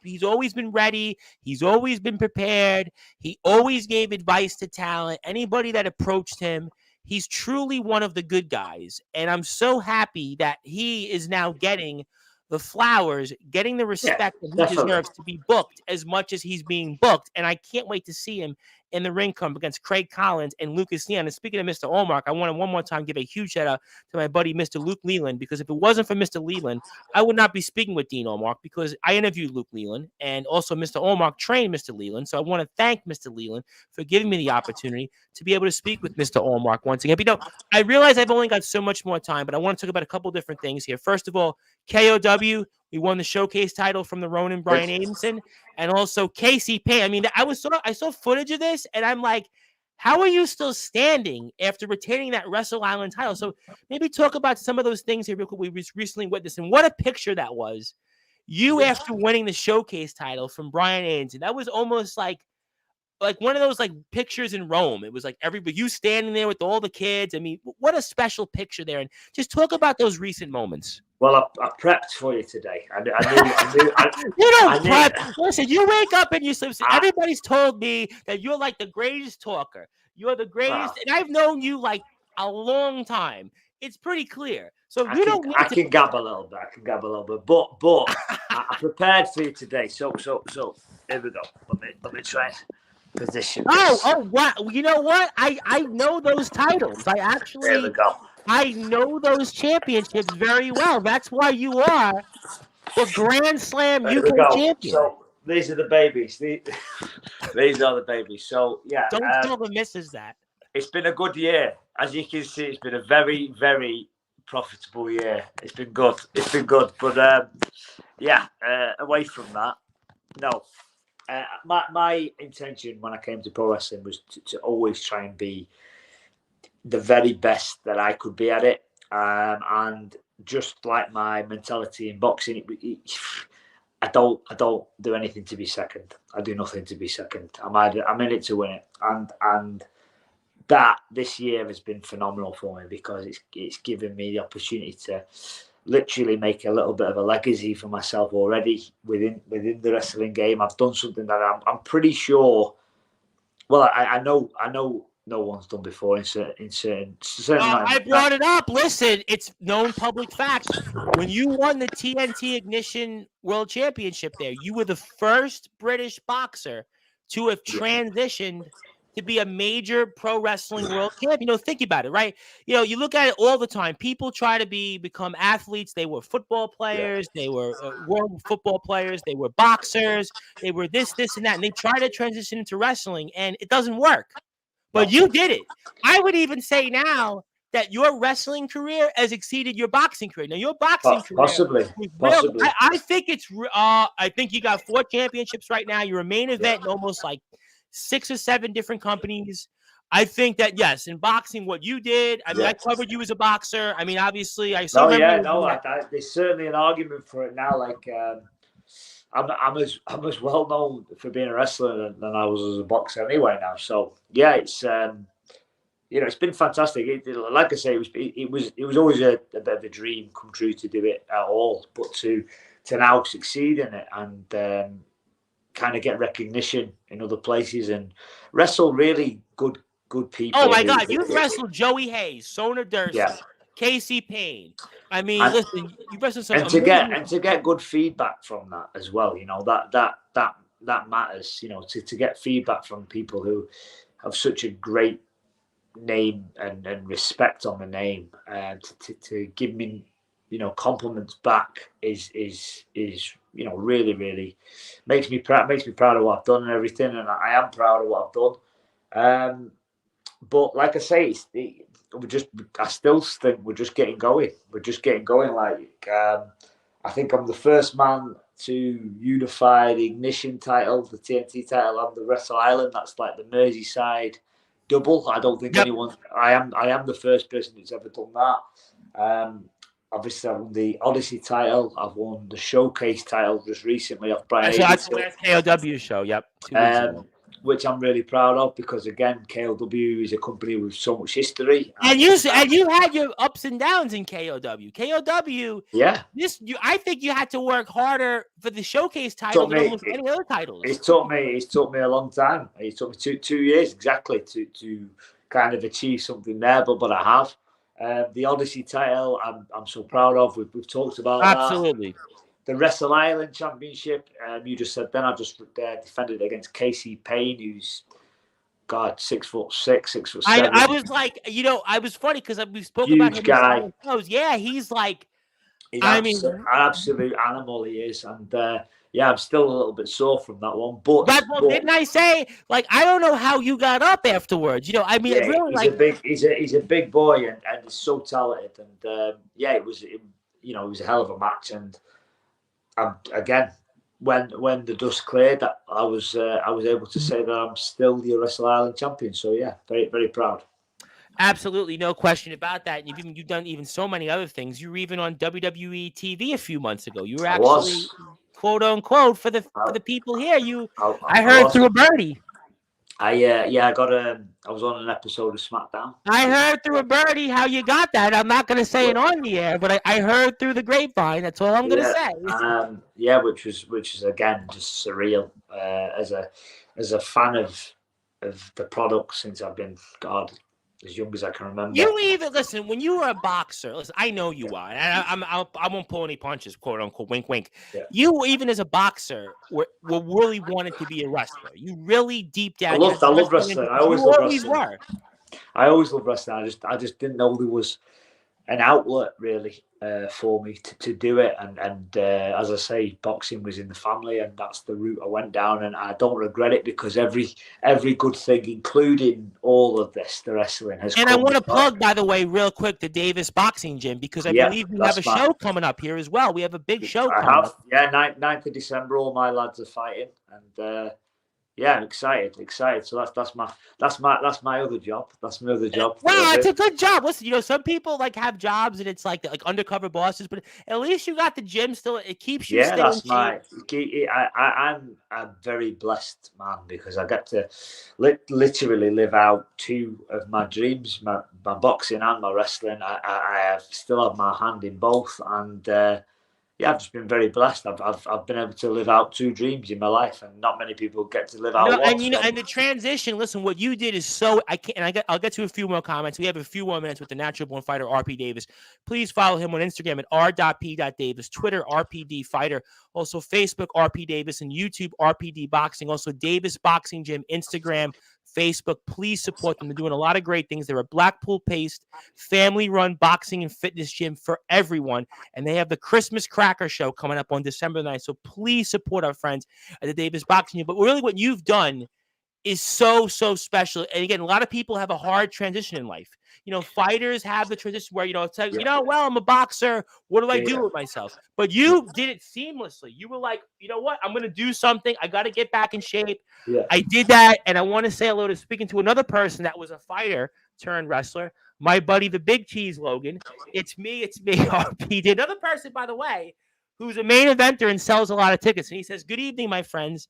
he's always been ready. He's always been prepared. He always gave advice to talent. Anybody that approached him, he's truly one of the good guys. And I'm so happy that he is now getting the flowers, getting the respect that he deserves to be booked as much as he's being booked. And I can't wait to see him in the ring come against Craig Collins and Lucas Neon. And speaking of Mr. Allmark, I want to one more time give a huge shout out to my buddy, Mr. Luke Leland, because if it wasn't for Mr. Leland, I would not be speaking with Dean Allmark, because I interviewed Luke Leland, and also Mr. Allmark trained Mr. Leland. So I want to thank Mr. Leland for giving me the opportunity to be able to speak with Mr. Allmark once again. But I realize I've only got so much more time, but I want to talk about a couple different things here. First of all, KOW, we won the showcase title from the Ronin Brian Adenson, and also Casey Payne. I mean, I saw footage of this, and I'm like, how are you still standing after retaining that Wrestle Island title? So maybe talk about some of those things here real quick. We recently witnessed, and what a picture that was. You after winning the showcase title from Brian Adenson. That was almost like one of those pictures in Rome. It was like everybody, you standing there with all the kids. I mean, what a special picture there. And just talk about those recent moments. Well, I prepped for you today. I knew. You don't prep. Listen, you wake up and you say, everybody's told me that you're like the greatest talker. You're the greatest. And I've known you like a long time. It's pretty clear. So I can gab a little bit. But I prepared for you today. So here we go. Let me try and position this. Oh, wow. You know what? I know those titles. There we go. I know those championships very well. That's why you are the Grand Slam There we UK go. champion. So these are the babies. These are the babies. So yeah, Don't tell the missus that. it's been a good year. As you can see, it's been a very, very profitable year. It's been good. It's been good. But away from that, no. My intention when I came to pro wrestling was to always try and be the very best that I could be at it. And just like my mentality in boxing, I don't do anything to be second. I do nothing to be second. I'm in it to win it, and that this year has been phenomenal for me because it's given me the opportunity to literally make a little bit of a legacy for myself already within the wrestling game. I've done something that I'm pretty sure. Well, I know no one's done before in certain certainly not. I brought it up. Listen, it's known public fact. When you won the TNT Ignition World Championship there, you were the first British boxer to have transitioned to be a major pro wrestling world champion. Think about it, right? You look at it all the time. People try to become athletes. They were football players. They were world football players. They were boxers. They were this, and that. And they try to transition into wrestling, and it doesn't work. But you did it. I would even say now that your wrestling career has exceeded your boxing career. Now, your boxing career possibly. I think it's. I think you got 4 championships right now. You're a main event in almost like 6 or 7 different companies. I think that yes, in boxing, what you did. I mean, I covered you as a boxer. I mean, obviously, I still remember. There's certainly an argument for it now. Like. I'm as well known for being a wrestler than I was as a boxer anyway now. So yeah, it's it's been fantastic. Like I say, it was always a bit of a dream come true to do it at all, but to now succeed in it and kind of get recognition in other places and wrestle really good people. Oh my God, you've wrestled Joey Hayes, Sona Durst, Casey Payne. I mean, listen, you wrestled some and to get good feedback from that as well. That matters. To get feedback from people who have such a great name and respect on the name, and to give me compliments back is really, really makes me proud of what I've done and everything, and I am proud of what I've done. But like I say, I still think we're just getting going. I think I'm the first man to unify the Ignition title, the TNT title, and the Wrestle Island. That's like the Merseyside double. I don't think anyone. I am the first person who's ever done that. Obviously, I've won the Odyssey title. I've won the Showcase title just recently off Brian. That's the last KOW show. Yep. 2 weeks ago. Which I'm really proud of because again, KOW is a company with so much history. And you had your ups and downs in KOW. KOW, I think you had to work harder for the Showcase title than almost any other titles. It's took me a long time. It took me two years exactly to kind of achieve something there, but I have. The Odyssey title, I'm so proud of. We've talked about absolutely. That. The Wrestle Island Championship, you just said then, I just defended against Casey Payne, who's, God, 6'6", 6'7". I was like, I was funny because we spoke about him. Guy. Yeah, he's like, an absolute animal he is. And I'm still a little bit sore from that one. But didn't I say, like, I don't know how you got up afterwards. Really, he's a big boy and he's so talented. And it was a hell of a match. And again, when the dust cleared, I was able to say that I'm still the Wrestle Island champion. So yeah, very, very proud. Absolutely, no question about that. And you've done even so many other things. You were even on WWE TV a few months ago. You were actually quote unquote for the people here. I heard through a birdie. I was on an episode of SmackDown. I heard through a birdie how you got that. I'm not going to say it on the air, but I heard through the grapevine. That's all I'm going to say. Which is again just surreal. As a fan of the product since I've been as young as I can remember. You even listen when you were a boxer. Listen, I know you are, and I won't pull any punches, quote unquote. Wink, wink. Yeah. You even as a boxer were really wanted to be a wrestler. You really deep down. I loved wrestling. I always loved wrestling. Were. I always loved wrestling. I just didn't know there was an outlet really for me to do it, and as I say, boxing was in the family, and that's the route I went down, and I don't regret it because every good thing, including all of this, the wrestling has. And I want to plug, by the way, real quick, the Davis Boxing Gym, because I believe you have a show coming up here as well. We have a big show coming up. Yeah, 9th of December. All my lads are fighting, and yeah, I'm excited. So that's my other job. That's my other job. Wow, it's a good job. Listen, some people like have jobs and it's like undercover bosses, but at least you got the gym still. It keeps you. Yeah, I'm very blessed, man, because I get to literally live out two of my dreams, my boxing and my wrestling. I still have my hand in both, and yeah, I've just been very blessed. I've been able to live out two dreams in my life, and not many people get to live out one. And the transition. Listen, what you did is so. I'll get to a few more comments. We have a few more minutes with the natural born fighter RP Davis. Please follow him on Instagram at r.p.davis, Twitter RPD Fighter, also Facebook RP Davis, and YouTube RPD Boxing. Also Davis Boxing Gym, Instagram, Facebook. Please support them. They're doing a lot of great things. They're a Blackpool-based, family-run boxing and fitness gym for everyone. And they have the Christmas Cracker Show coming up on December 9th. So please support our friends at the Davis Boxing Gym. But really what you've done is so special. And again, a lot of people have a hard transition in life. Fighters have the transition where, it's like, well, I'm a boxer. What do I do with myself? But you did it seamlessly. You were like, you know what? I'm going to do something. I got to get back in shape. Yeah. I did that. And I want to say hello to speaking to another person that was a fighter turned wrestler. My buddy, the Big Cheese Logan. It's me, RP. Another person, by the way, who's a main eventer and sells a lot of tickets. And he says, good evening, my friends.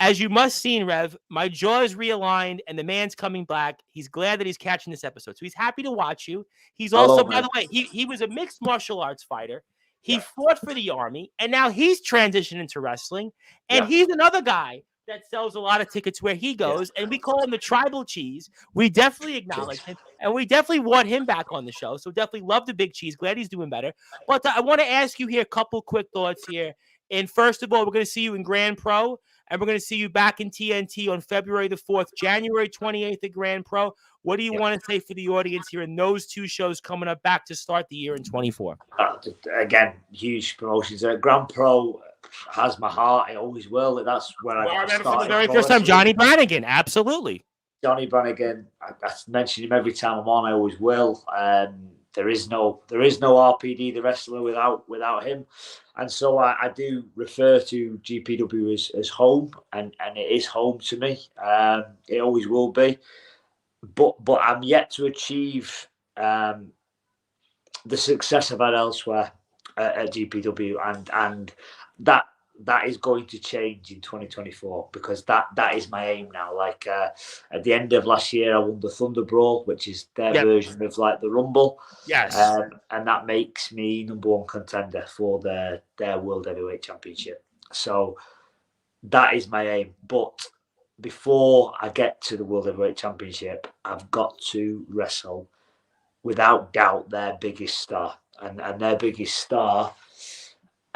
As you must seen, Rev, my jaw is realigned and the man's coming back. He's glad that he's catching this episode. So he's happy to watch you. He's also, by the way, he was a mixed martial arts fighter. He fought for the Army, and now he's transitioned into wrestling. And he's another guy that sells a lot of tickets where he goes, and we call him the Tribal Cheese. We definitely acknowledge him, and we definitely want him back on the show. So definitely love the Big Cheese. Glad he's doing better. But I want to ask you here a couple quick thoughts here. And first of all, we're going to see you in Grand Pro. And we're going to see you back in TNT on February the 4th, January 28th at Grand Pro. What do you want to say for the audience here in those two shows coming up back to start the year in 24? Again, huge promotions. Grand Pro has my heart. It always will. That's where I remember from the very first time, Johnny Brannigan. Absolutely. Johnny Brannigan. I mention him every time I'm on. I always will. There is no RPD, the wrestler, without him. And so I do refer to GPW as home, and it is home to me. It always will be. But I'm yet to achieve the success I've had elsewhere at GPW, and that is going to change in 2024 because that is my aim now. Like at the end of last year, I won the Thunder Brawl, which is their version of like the Rumble. Yes. And that makes me number one contender for their World Heavyweight Championship. So that is my aim. But before I get to the World Heavyweight Championship, I've got to wrestle without doubt their biggest star, and their biggest star.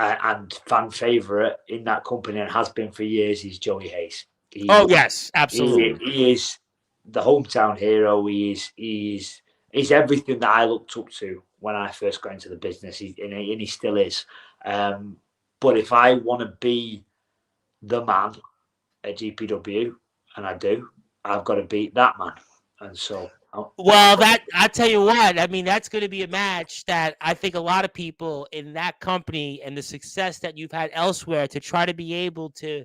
And fan favourite in that company and has been for years is Joey Hayes. Yes, absolutely. He is the hometown hero. He's everything that I looked up to when I first got into the business, and he still is. But if I want to be the man at GPW, and I do, I've got to beat that man. And so... Well, I tell you what, I mean, that's going to be a match that I think a lot of people in that company and the success that you've had elsewhere to try to be able to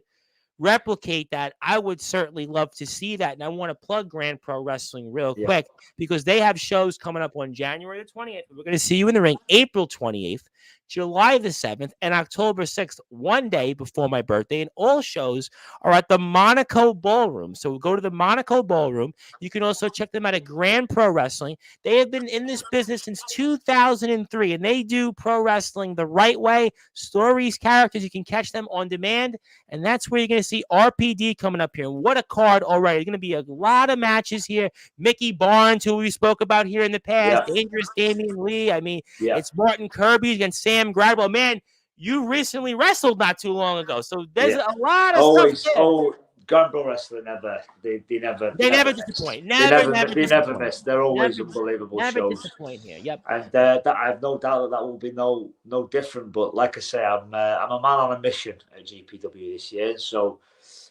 replicate that, I would certainly love to see that. And I want to plug Grand Pro Wrestling real quick because they have shows coming up on January the 20th. We're going to see you in the ring April 28th, July the 7th, and October 6th, one day before my birthday. And all shows are at the Monaco Ballroom. So go to the Monaco Ballroom. You can also check them out at Grand Pro Wrestling. They have been in this business since 2003, and they do pro wrestling the right way. Stories, characters, you can catch them on demand. And that's where you're going to see RPD coming up here. What a card already. There's going to be a lot of matches here. Mickey Barnes, who we spoke about here in the past. Yeah. Dangerous Damian Lee. I mean, Yeah. it's Martin Kirby against Sam Gradwell. Man, you recently wrestled not too long ago. So there's a lot of stuff there. Grand Pro Wrestling they never disappoint. They never miss. They're always unbelievable never shows. Disappoint here. Yep. And that I have no doubt that will be no different. But like I say, I'm a man on a mission at GPW this year. So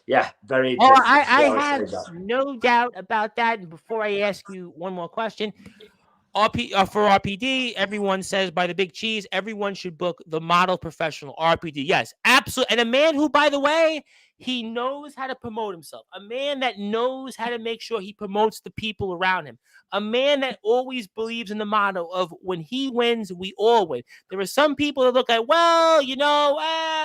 yeah, very interesting. I have no doubt about that. And before I ask you one more question, for RPD, everyone says by the big cheese, everyone should book the model professional RPD. Yes, absolutely. And a man who, by the way, he knows how to promote himself. A man that knows how to make sure he promotes the people around him. A man that always believes in the motto of when he wins, we all win. There are some people that look at, well,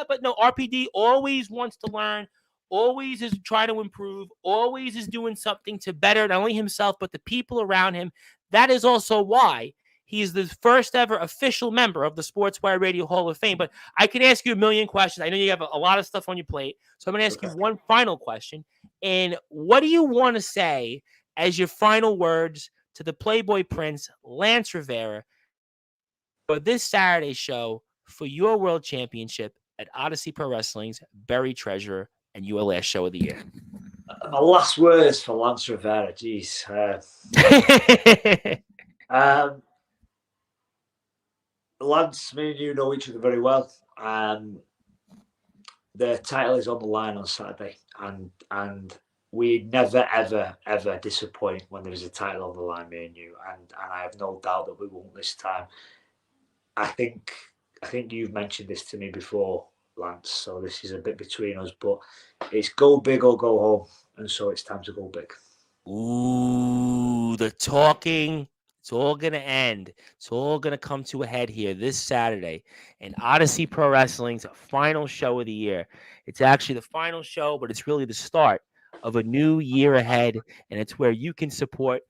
but no, RPD always wants to learn, always is trying to improve, always is doing something to better not only himself, but the people around him. That is also why he is the first ever official member of the Sportswire Radio Hall of Fame. But I can ask you a million questions. I know you have a lot of stuff on your plate. So I'm going to ask you one final question. And what do you want to say as your final words to the Playboy Prince, Lance Rivera, for this Saturday show for your World Championship at Odyssey Pro Wrestling's Buried Treasure and your last show of the year? My last words for Lance Rivera, geez. Lance, me and you know each other very well. The title is on the line on Saturday, and we never, ever disappoint when there is a title on the line, me and you, and I have no doubt that we won't this time. I think you've mentioned this to me before, Lance, so this is a bit between us, but it's go big or go home, and so it's time to go big. Ooh, the talking, it's all going to end. It's all going to come to a head here this Saturday in Odyssey Pro Wrestling's final show of the year. It's actually the final show, but it's really the start of a new year ahead, and it's where you can support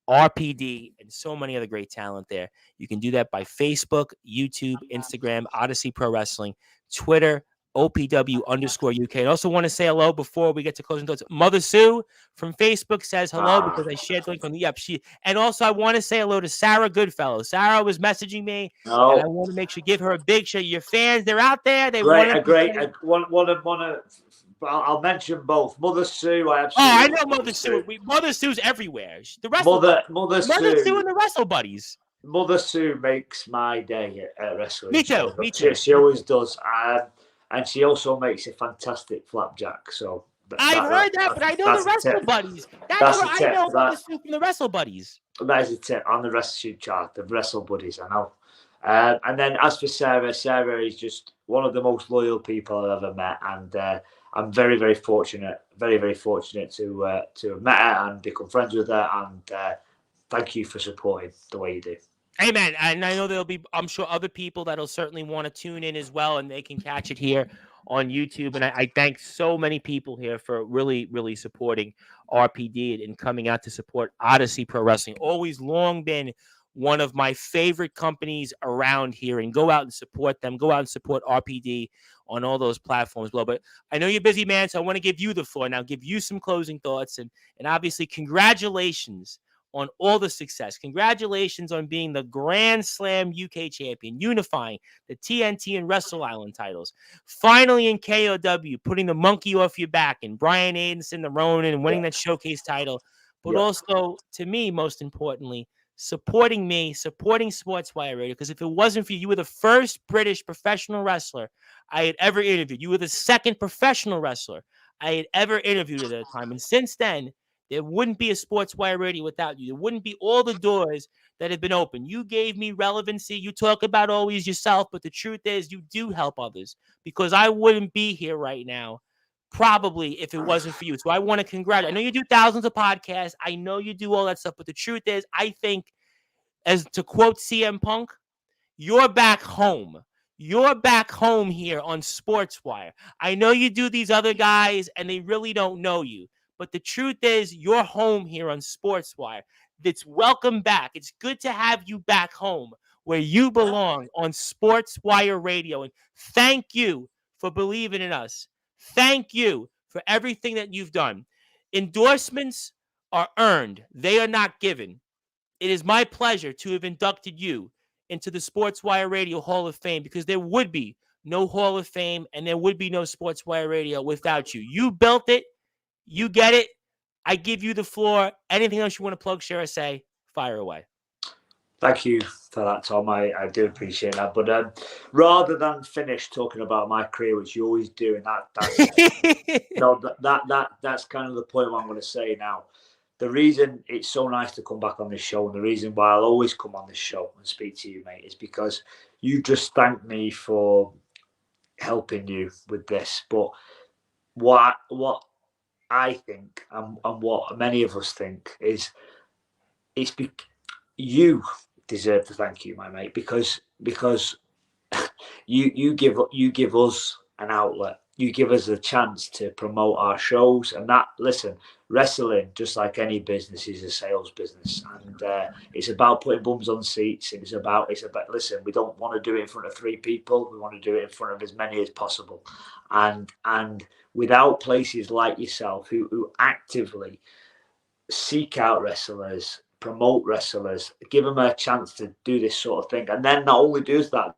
RPD and so many other great talent there. You can do that by Facebook, YouTube, Instagram, Odyssey Pro Wrestling, Twitter, OPW_UK. I also want to say hello before we get to closing thoughts. Mother Sue from Facebook says hello because I shared the link on the and also I want to say hello to Sarah Goodfellow. Sarah was messaging me, and I want to make sure give her a big shout. Your fans, they're out there. They I'll mention both. Mother Sue, I know Mother Sue. Mother Sue's everywhere. The Mother Sue and the Wrestle Buddies. Mother Sue makes my day at wrestling. Me too. She always does. And she also makes a fantastic flapjack. So I've heard that, but I know the Wrestle Buddies. That's what I know Mother Sue from the Wrestle Buddies. That is a tip on the Wrestle chart, the Wrestle Buddies, I know. And then as for Sarah is just one of the most loyal people I've ever met, and I'm very, very fortunate to have met her and become friends with her. And thank you for supporting the way you do. Amen. And I know there'll be, I'm sure, other people that'll certainly want to tune in as well, and they can catch it here on YouTube. And I thank so many people here for really, really supporting RPD and coming out to support Odyssey Pro Wrestling. Always long been one of my favorite companies around here, and go out and support them. Go out and support RPD on all those platforms as well. But I know you're busy, man, so I want to give you the floor now, give you some closing thoughts, and obviously congratulations on all the success. Congratulations on being the Grand Slam UK champion, unifying the TNT and Wrestle Island titles. Finally in KOW, putting the monkey off your back, and Brian Adenson, the Ronin, and winning that showcase title. But also, to me, most importantly, supporting me, supporting Sportswire Radio, because if it wasn't for you, you were the first British professional wrestler I had ever interviewed. You were the second professional wrestler I had ever interviewed at that time. And since then, there wouldn't be a Sportswire Radio without you. There wouldn't be all the doors that have been open. You gave me relevancy. You talk about always yourself, but the truth is you do help others, because I wouldn't be here right now probably if it wasn't for you. So I want to congratulate. I know you do thousands of podcasts. I know you do all that stuff, but the truth is, I think, as to quote CM Punk, you're back home. you're back home here on Sportswire. I know you do these other guys and they really don't know you, but the truth is you're home here on Sportswire. It's welcome back. It's good to have you back home where you belong on Sportswire Radio. And thank you for believing in us. Thank you for everything that you've done. Endorsements are earned. They are not given. It is my pleasure to have inducted you into the Sportswire Radio Hall of Fame because there would be no Hall of Fame and there would be no Sportswire Radio without you. You built it. You get it. I give you the floor. Anything else you want to plug, share, or say, fire away. Thank you for that, Tom. I do appreciate that. But rather than finish talking about my career, which you always do, and that's kind of the point what I'm going to say now. The reason it's so nice to come back on this show, and the reason why I'll always come on this show and speak to you, mate, is because you just thanked me for helping you with this. But what I think, and what many of us think, is you deserve to thank you, my mate, because you give us an outlet. You give us a chance to promote our shows, and that, listen, wrestling, just like any business, is a sales business, and it's about putting bums on seats. It's about listen, we don't want to do it in front of 3 people. We want to do it in front of as many as possible, and without places like yourself who actively seek out wrestlers, promote wrestlers, give them a chance to do this sort of thing, and then not only does that.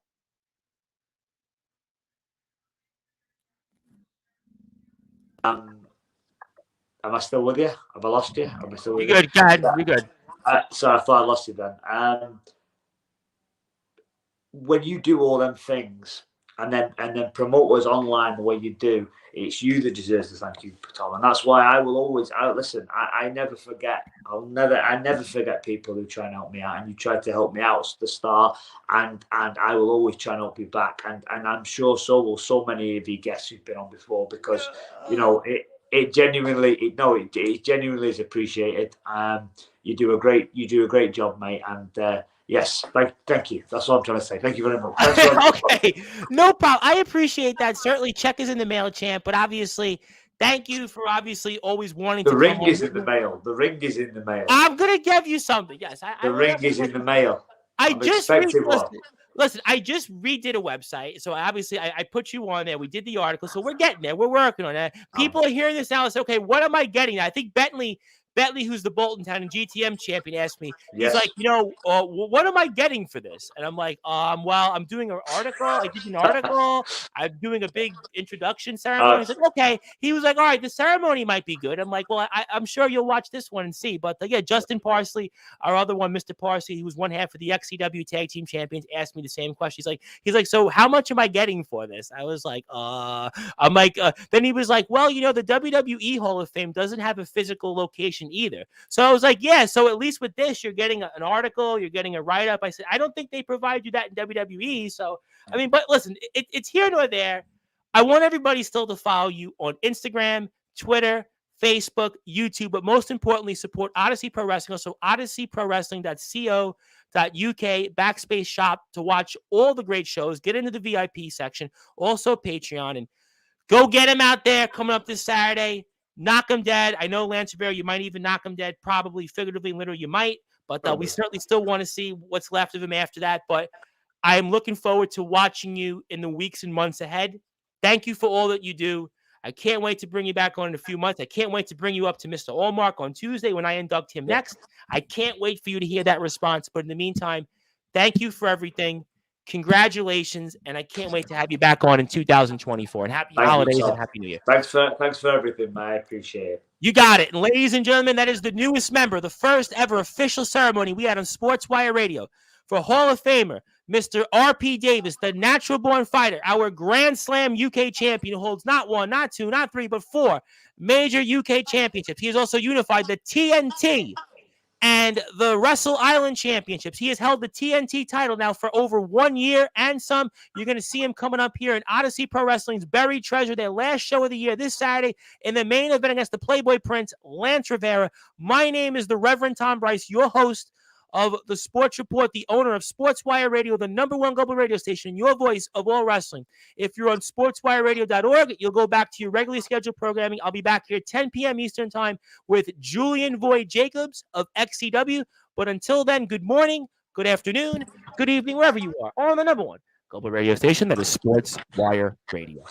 Am I still with you? Have I lost you? Am I still with you? You're good, God. You're good. So I thought I lost you then. When you do all them things and then promote us online the way you do, it's you that deserves the thank you, Tom. And that's why I will always listen. I never forget. I never forget people who try and help me out, and you tried to help me out at the start, and I will always try and help you back. And I'm sure so will so many of you guests who've been on before, because you know it genuinely is appreciated. You do a great job, mate, and yes, thank you. That's what I'm trying to say. Thank you very much. Okay, no problem. I appreciate that. Certainly, check is in the mail, champ. But obviously, thank you for obviously always wanting to. The ring is in the mail. The ring is in the mail. I'm gonna give you something. Yes, the ring is in the mail. Listen, I just redid a website. So obviously I put you on there. We did the article. So we're getting there. We're working on that. People are hearing this now and say, okay, what am I getting? I think Bentley, who's the Bolton Town and GTM champion, asked me, he's like, what am I getting for this? And I'm like, well, I'm doing an article. I did an article. I'm doing a big introduction ceremony. He's like, okay. He was like, all right, the ceremony might be good. I'm like, well, I'm sure you'll watch this one and see. But yeah, Justin Parsley, our other one, Mr. Parsley, who was one half of the XCW Tag Team Champions, asked me the same question. He's like, so how much am I getting for this? I was like, I'm like, then he was like, well, the WWE Hall of Fame doesn't have a physical location either. So I was like, yeah, so at least with this, you're getting an article, you're getting a write-up. I said, I don't think they provide you that in WWE. So, I mean, but listen, it's here nor there. I want everybody still to follow you on Instagram, Twitter, Facebook, YouTube, but most importantly, support Odyssey Pro Wrestling. So odysseyprowrestling.co.uk / shop to watch all the great shows, get into the VIP section, also Patreon, and go get him out there coming up this Saturday. Knock him dead. I know Lance Rivera, you might even knock him dead, probably figuratively, literally you might, but we certainly still want to see what's left of him after that. But I am looking forward to watching you in the weeks and months ahead. Thank you for all that you do. I can't wait to bring you back on in a few months. I can't wait to bring you up to Mr. Allmark on Tuesday when I induct him next. I can't wait for you to hear that response. But in the meantime, thank you for everything. Congratulations, and I can't wait to have you back on in 2024. And happy holidays and happy New Year. Thanks for everything, man. I appreciate it. You got it. And ladies and gentlemen, that is the newest member, the first ever official ceremony we had on Sportswire Radio for Hall of Famer, Mr. R.P. Davies, the natural-born fighter, our Grand Slam UK champion who holds not 1, not 2, not 3, but 4 major UK championships. He has also unified the TNT and the Wrestle Island Championships. He has held the TNT title now for over 1 year and some. You're going to see him coming up here in Odyssey Pro Wrestling's Buried Treasure, their last show of the year, this Saturday in the main event against the Playboy Prince, Lance Rivera. My name is the Reverend Tom Bryce, your host of the Sports Report, the owner of Sportswire Radio, the #1 global radio station, your voice of all wrestling. If you're on sportswireradio.org, you'll go back to your regularly scheduled programming. I'll be back here 10 p.m. Eastern Time with Julian Void Jacobs of XCW. But until then, good morning, good afternoon, good evening, wherever you are, on the #1 global radio station that is Sportswire Radio.